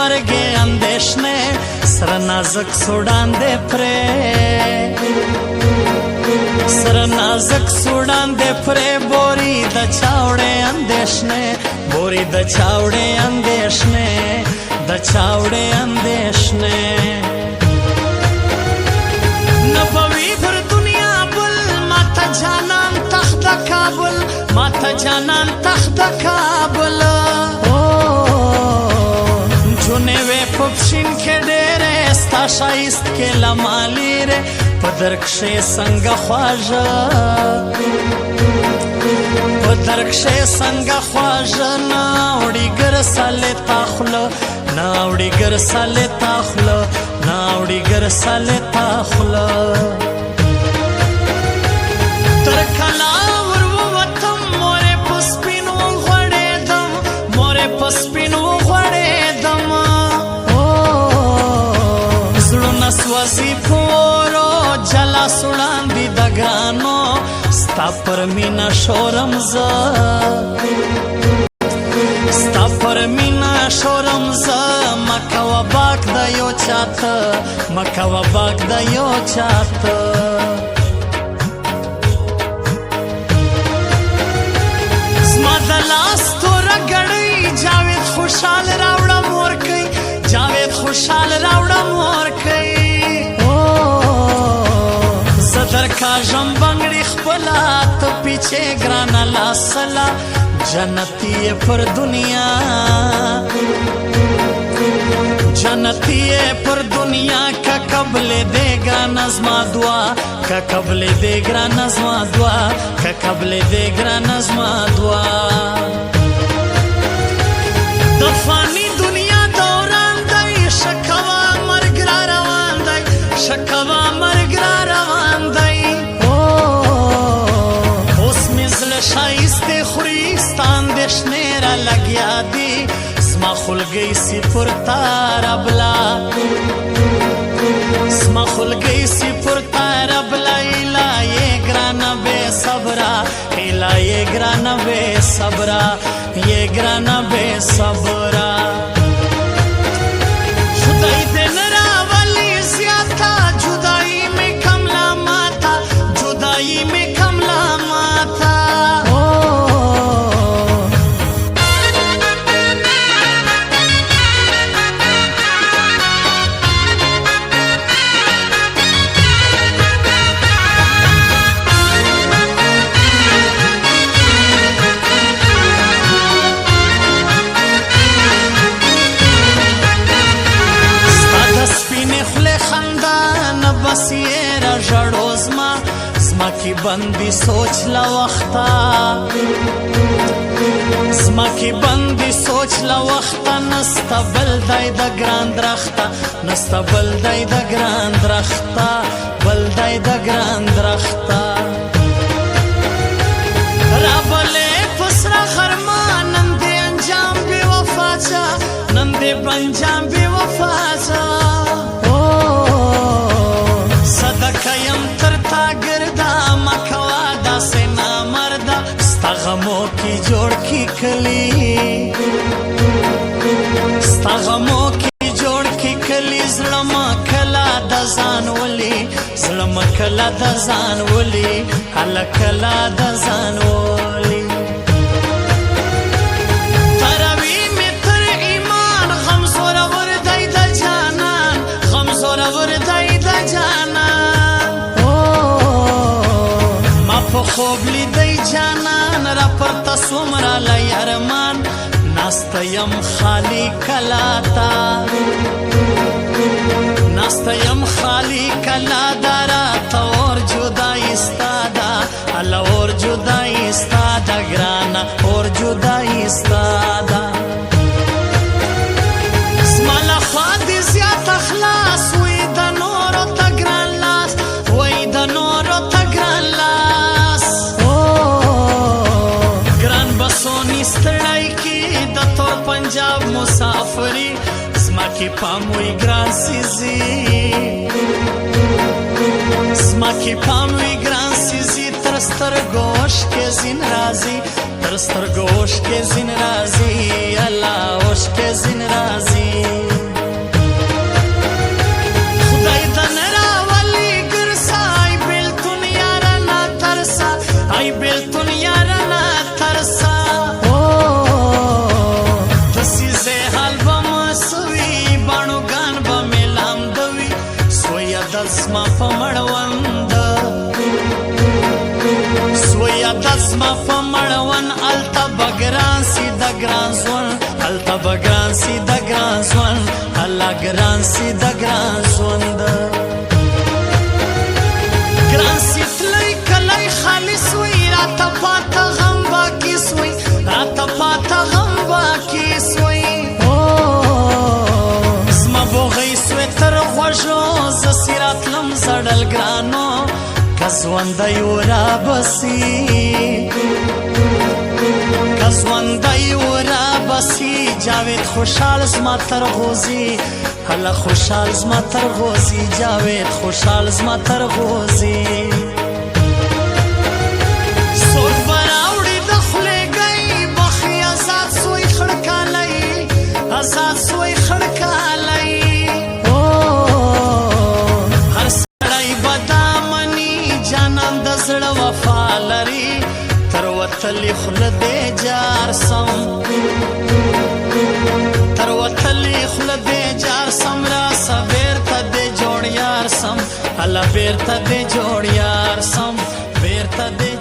مرګې اندېښنې سره نازک سوړاندې پرې سره نازک سوړاندې پرې بوري د چاوړې اندېښنې بوري د چاوړې اندېښنې د چاوړې اندېښنې نبوي پر دنیا بل ماته جانان تخت کابل ماته جانان تخت کابل جونې وې پپشین کې ډېرې ستا ښایست کې لمالي رې په درکښې څنګه خواږه په درکښې څنګه خواږه نه اوړي ګرسلې تا خوله نه اوړي ګرسلې تا خوله نه اوړي ګرسلې تا خوله تر کلا ور ووتم مورې په سپینو غوړېدم مورې په سپینو غوړېدم زړونه سوځي په اورو جلا سوړاندي د ګرانو ستا پر مینه شورم زه ستا پر مینه شورم زه مه کوه باک د یو چاته مه کوه باک د یو چاته زما د لاس توره ګړۍ جاوید خوشحال راوړه مور کوي جاوید خوشحال راوړه مور کوي زه درکاږم بنګړي خپله ته پیچې ګرانه لاسله جنتی پر دنیا جنتی پر دنیا کا قبل دے گرانا زما دعا کا قبل دے گرانا زما دعا کا قبل دے گرانا زما دعا د فانی دنیا دوران دی شکوا مرګ را روان دی شکوا مرګ را روان دی اوس مې زړه ښایسته خوري ستا اندېښنې را لګیا دي زما خلګۍ سي پر تا ربلا زما خلګۍ سي پر تا ربلا ایلا یې ګرانه بې صبره ایلا یې ګرانه بې صبره یې ګرانه بې صبره خدای دې نه راولي زیاته جدایي مې کملا ماته جدایي مې کملا ماته سیرا ژړو زما کی بندي سوچ لا وخته زما کی بندي سوچ لا وخته نستا بل دای د ګران درخته نستا بل دای د ګران درخته بل دای د ګران درخته را بلې پسرا خرما نن دې انجام بې وفا چا نن دې انجام بې وفا چا کیم تر تا ګردا مکوا داسې نامردا ستا غمو کې جوړ کې کلی ستا غمو کې جوړ کې کلی زړه ما کلا د ځان ولي زړه ما کلا د ځان ولي هله کلا د ځان ولي تروي مې تر ایمان غم زورور دی د جانان غم زورور دی د جانان خوب لیدی جانان را پرتا سومرا لای ارمان ناستیم خالی کلاتا ناستیم خالی کلا دارا تا اور جدائی استادا اللہ اور جدائی استادا گرانا اور جدائی استادا زمالا خوادی زیاد اخلاص وی دا نورو تا گران لاس وی دا نورو تا گران لاس ستړی کې د تور پنجاب مسافري زما کې پام وی ګران سیزي زما کې پام وی ګران سیزي تر سترګو اوښکې ځین راځي تر سترګو اوښکې ځین راځي الله اوښکې ځین راځي ګران سي د ګران ژوند الله ګران سي د ګران ژوند ګران سي تللی کلی خالص وي راته پاته غم باقي سوی راته پاته غم باقي سوی زما بوغی سوی تر غوږو زه سي راتلم زړل ګرانو که ژوندی و رابسي که ژوندی و رابسي جاوید خوشحال زما تر غوزي هله خوشحال زما تر غوزي جاوید خوشحال زما تر غوزي څوک به راوړي د خولې ګی بخي ازاد سوی خړکالی ازاد سوی خړکالی هر سړی به دا مني جانان د زړه وفا لري تر وتلي خوله دې جار سم تر وتلي خوله دې جار سم راسه بیرته دې جوړ یار سم الله بیرته دې جوړ یار سم بیرته دې